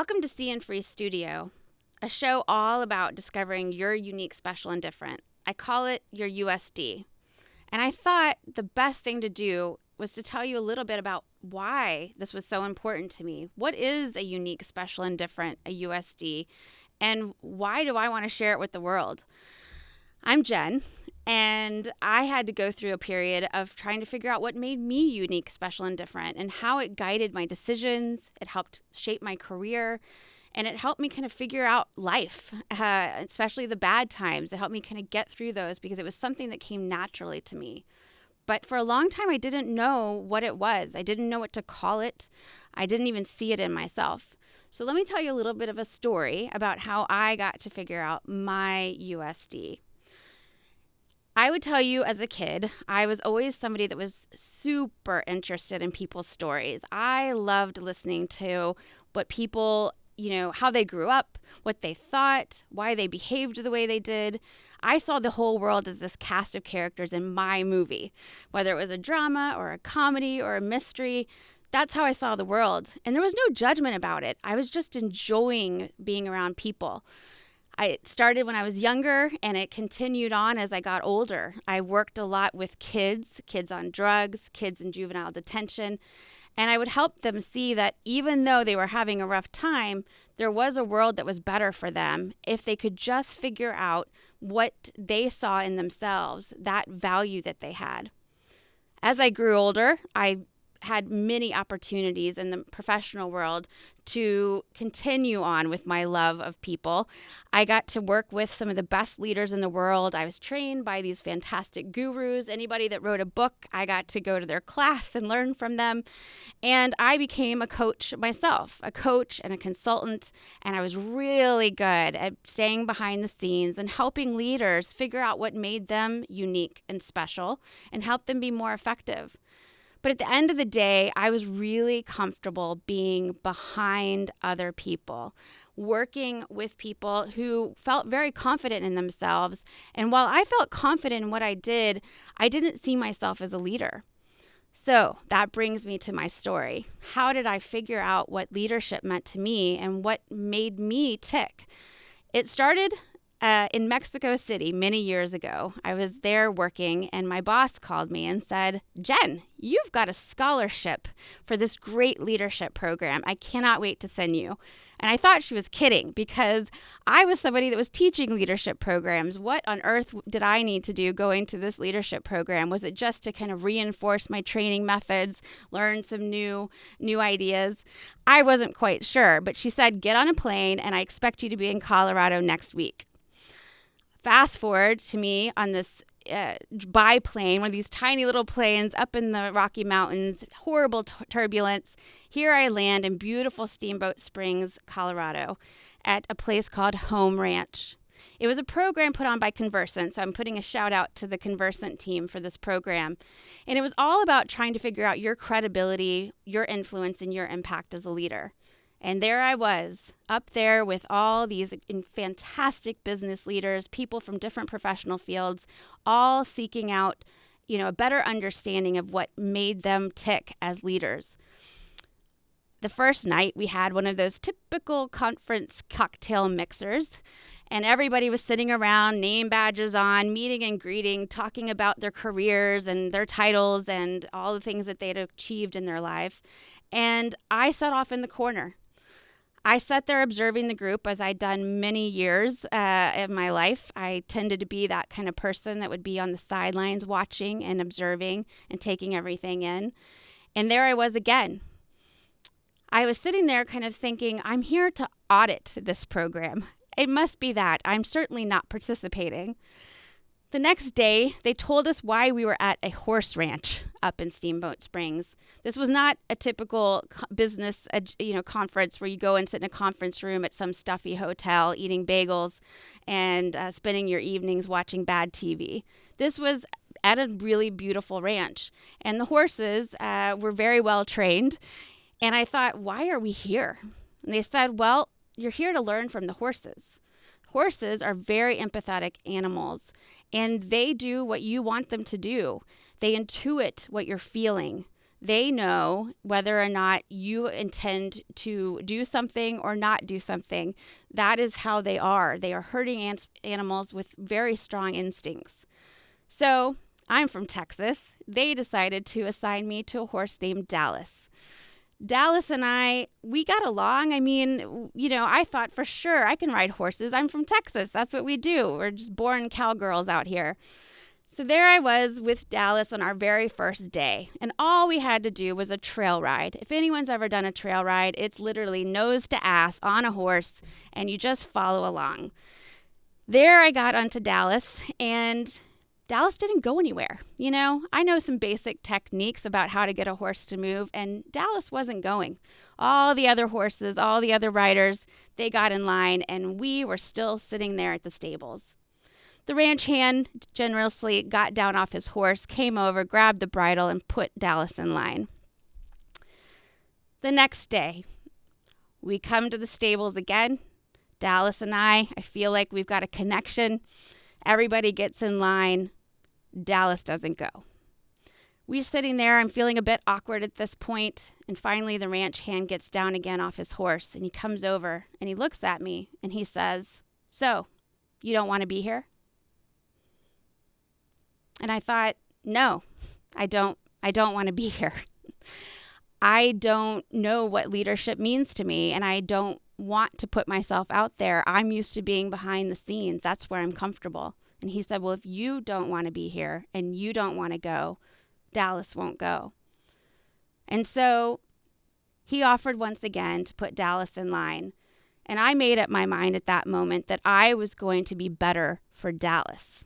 Welcome to See and Free Studio, a show all about discovering your unique, special, and different. I call it your USD. And I thought the best thing to do was to tell you a little bit about why this was so important to me. What is a unique, special, and different, a USD? And why do I want to share it with the world? I'm Jenn, and I had to go through a period of trying to figure out what made me unique, special, and different, and how it guided my decisions. It helped shape my career, and it helped me kind of figure out life, especially the bad times. It helped me kind of get through those because it was something that came naturally to me. But for a long time, I didn't know what it was. I didn't know what to call it. I didn't even see it in myself. So let me tell you a little bit of a story about how I got to figure out my USD. I would tell you as a kid, I was always somebody that was super interested in people's stories. I loved listening to what people, how they grew up, what they thought, why they behaved the way they did. I saw the whole world as this cast of characters in my movie, whether it was a drama or a comedy or a mystery. That's how I saw the world. And there was no judgment about it. I was just enjoying being around people. It started when I was younger, and it continued on as I got older. I worked a lot with kids on drugs, kids in juvenile detention, and I would help them see that even though they were having a rough time, there was a world that was better for them if they could just figure out what they saw in themselves, that value that they had. As I grew older, I had many opportunities in the professional world to continue on with my love of people. I got to work with some of the best leaders in the world. I was trained by these fantastic gurus. Anybody that wrote a book, I got to go to their class and learn from them. And I became a coach myself, a coach and a consultant. And I was really good at staying behind the scenes and helping leaders figure out what made them unique and special and help them be more effective. But at the end of the day, I was really comfortable being behind other people, working with people who felt very confident in themselves. And while I felt confident in what I didn't see myself as a leader. So that brings me to my story. How did I figure out what leadership meant to me and what made me tick? It started in Mexico City many years ago. I was there working, and my boss called me and said, "Jenn, you've got a scholarship for this great leadership program. I cannot wait to send you." And I thought she was kidding because I was somebody that was teaching leadership programs. What on earth did I need to do going to this leadership program? Was it just to kind of reinforce my training methods, learn some new ideas? I wasn't quite sure, but she said, "Get on a plane, and I expect you to be in Colorado next week." Fast forward to me on this biplane, one of these tiny little planes up in the Rocky Mountains, horrible turbulence. Here I land in beautiful Steamboat Springs, Colorado, at a place called Home Ranch. It was a program put on by Conversant, so I'm putting a shout out to the Conversant team for this program. And it was all about trying to figure out your credibility, your influence, and your impact as a leader. And there I was, up there with all these fantastic business leaders, people from different professional fields, all seeking out, a better understanding of what made them tick as leaders. The first night, we had one of those typical conference cocktail mixers, and everybody was sitting around, name badges on, meeting and greeting, talking about their careers and their titles and all the things that they'd achieved in their life. And I sat off in the corner. I sat there observing the group as I'd done many years of my life. I tended to be that kind of person that would be on the sidelines watching and observing and taking everything in. And there I was again. I was sitting there kind of thinking, I'm here to audit this program. It must be that. I'm certainly not participating. The next day, they told us why we were at a horse ranch up in Steamboat Springs. This was not a typical business, conference where you go and sit in a conference room at some stuffy hotel eating bagels and spending your evenings watching bad TV. This was at a really beautiful ranch, and the horses were very well trained. And I thought, why are we here? And they said, well, you're here to learn from the horses. Horses are very empathetic animals, and they do what you want them to do. They intuit what you're feeling. They know whether or not you intend to do something or not do something. That is how they are. They are herding animals with very strong instincts. So I'm from Texas. They decided to assign me to a horse named Dallas. Dallas and we got along. I mean, I thought for sure I can ride horses. I'm from Texas. That's what we do. We're just born cowgirls out here. So there I was with Dallas on our very first day, and all we had to do was a trail ride. If anyone's ever done a trail ride, it's literally nose to ass on a horse, and you just follow along. There I got onto Dallas, and Dallas didn't go anywhere. I know some basic techniques about how to get a horse to move, and Dallas wasn't going. All the other horses, all the other riders, they got in line, and we were still sitting there at the stables. The ranch hand generously got down off his horse, came over, grabbed the bridle, and put Dallas in line. The next day, we come to the stables again. Dallas and I feel like we've got a connection. Everybody gets in line. Dallas doesn't go. We're sitting there. I'm feeling a bit awkward at this point. And finally, the ranch hand gets down again off his horse, and he comes over, and he looks at me, and he says, "So, you don't want to be here?" And I thought, no, I don't want to be here. I don't know what leadership means to me, and I don't want to put myself out there. I'm used to being behind the scenes. That's where I'm comfortable. And he said, well, if you don't want to be here and you don't want to go, Dallas won't go. And so he offered once again to put Dallas in line. And I made up my mind at that moment that I was going to be better for Dallas.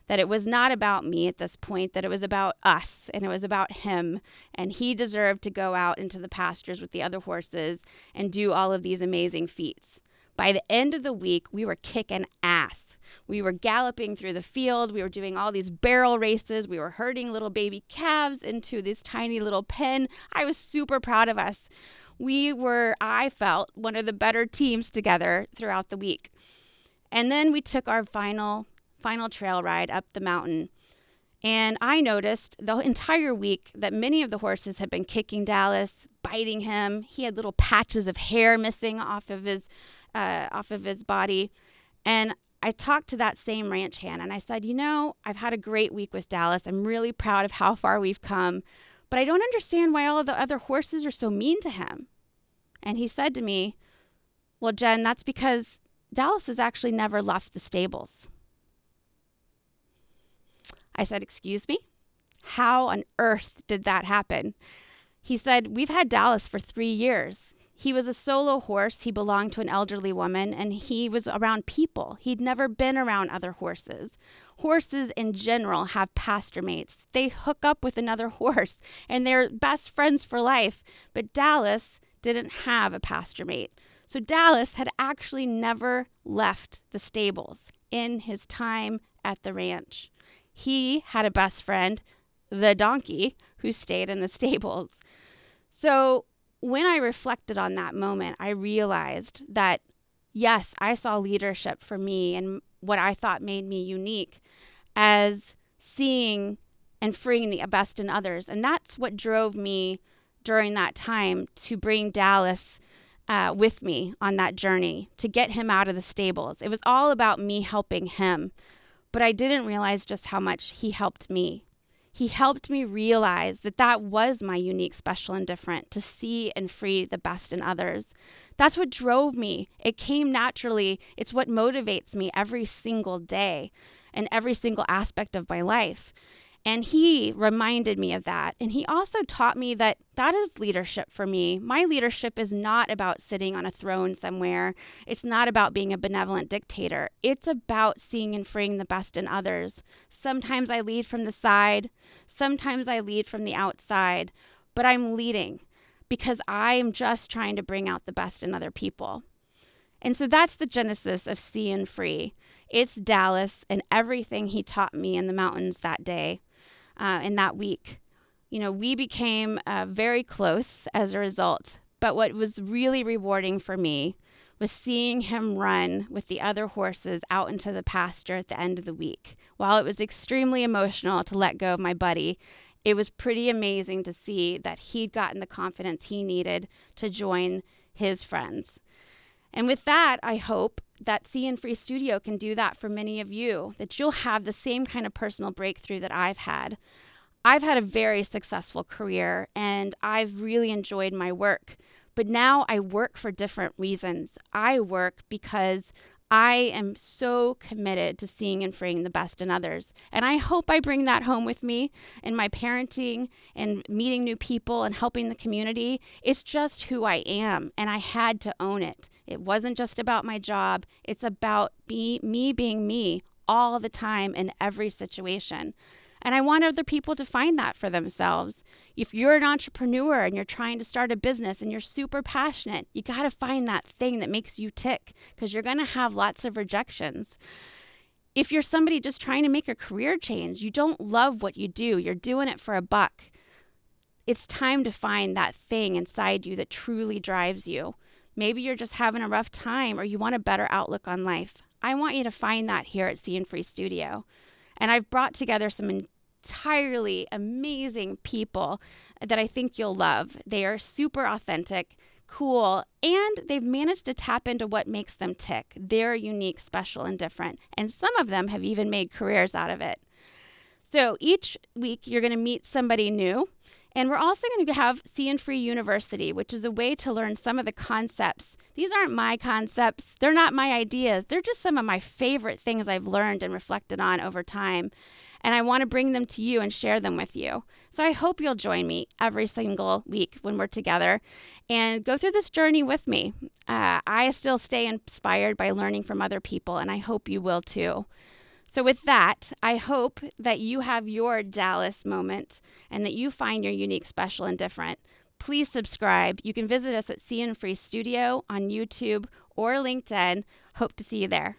That it was not about me at this point, that it was about us and it was about him. And he deserved to go out into the pastures with the other horses and do all of these amazing feats. By the end of the week, we were kicking ass. We were galloping through the field. We were doing all these barrel races. We were herding little baby calves into this tiny little pen. I was super proud of us. I felt, one of the better teams together throughout the week. And then we took our final trail ride up the mountain. And I noticed the entire week that many of the horses had been kicking Dallas, biting him. He had little patches of hair missing off of his body. And I talked to that same ranch hand and I said, I've had a great week with Dallas. I'm really proud of how far we've come, but I don't understand why all of the other horses are so mean to him. And he said to me, well, Jen, that's because Dallas has actually never left the stables. I said, excuse me? How on earth did that happen? He said, we've had Dallas for 3 years. He was a solo horse. He belonged to an elderly woman, and he was around people. He'd never been around other horses. Horses in general have pasture mates. They hook up with another horse, and they're best friends for life. But Dallas didn't have a pasture mate. So Dallas had actually never left the stables in his time at the ranch. He had a best friend, the donkey, who stayed in the stables. So when I reflected on that moment, I realized that, yes, I saw leadership for me and what I thought made me unique as seeing and freeing the best in others. And that's what drove me during that time to bring Dallas with me on that journey, to get him out of the stables. It was all about me helping him. But I didn't realize just how much he helped me. He helped me realize that was my unique, special, and different, to see and free the best in others. That's what drove me. It came naturally. It's what motivates me every single day and every single aspect of my life. And he reminded me of that. And he also taught me that is leadership for me. My leadership is not about sitting on a throne somewhere. It's not about being a benevolent dictator. It's about seeing and freeing the best in others. Sometimes I lead from the side. Sometimes I lead from the outside. But I'm leading because I'm just trying to bring out the best in other people. And so that's the genesis of See and Free. It's Dallas and everything he taught me in the mountains that day. In that week, we became very close as a result. But what was really rewarding for me was seeing him run with the other horses out into the pasture at the end of the week. While it was extremely emotional to let go of my buddy, It was pretty amazing to see that he'd gotten the confidence he needed to join his friends. And with that, I hope that See Free Studio can do that for many of you, that you'll have the same kind of personal breakthrough that I've had. I've had a very successful career and I've really enjoyed my work, but now I work for different reasons. I work because I am so committed to seeing and freeing the best in others. And I hope I bring that home with me in my parenting and meeting new people and helping the community. It's just who I am, and I had to own it. It wasn't just about my job. It's about me being me all the time in every situation. And I want other people to find that for themselves. If you're an entrepreneur and you're trying to start a business and you're super passionate, you got to find that thing that makes you tick, because you're going to have lots of rejections. If you're somebody just trying to make a career change, you don't love what you do, you're doing it for a buck. It's time to find that thing inside you that truly drives you. Maybe you're just having a rough time or you want a better outlook on life. I want you to find that here at See Free Studio. And I've brought together some entirely amazing people that I think you'll love. They are super authentic, cool, and they've managed to tap into what makes them tick. They're unique, special, and different. And some of them have even made careers out of it. So each week you're going to meet somebody new. And we're also going to have See Free University, which is a way to learn some of the concepts. These aren't my concepts. They're not my ideas. They're just some of my favorite things I've learned and reflected on over time. And I want to bring them to you and share them with you. So I hope you'll join me every single week when we're together and go through this journey with me. I still stay inspired by learning from other people, and I hope you will too. So with that, I hope that you have your Dallas moment and that you find your unique, special, and different. Please subscribe. You can visit us at See Free Studio on YouTube or LinkedIn. Hope to see you there.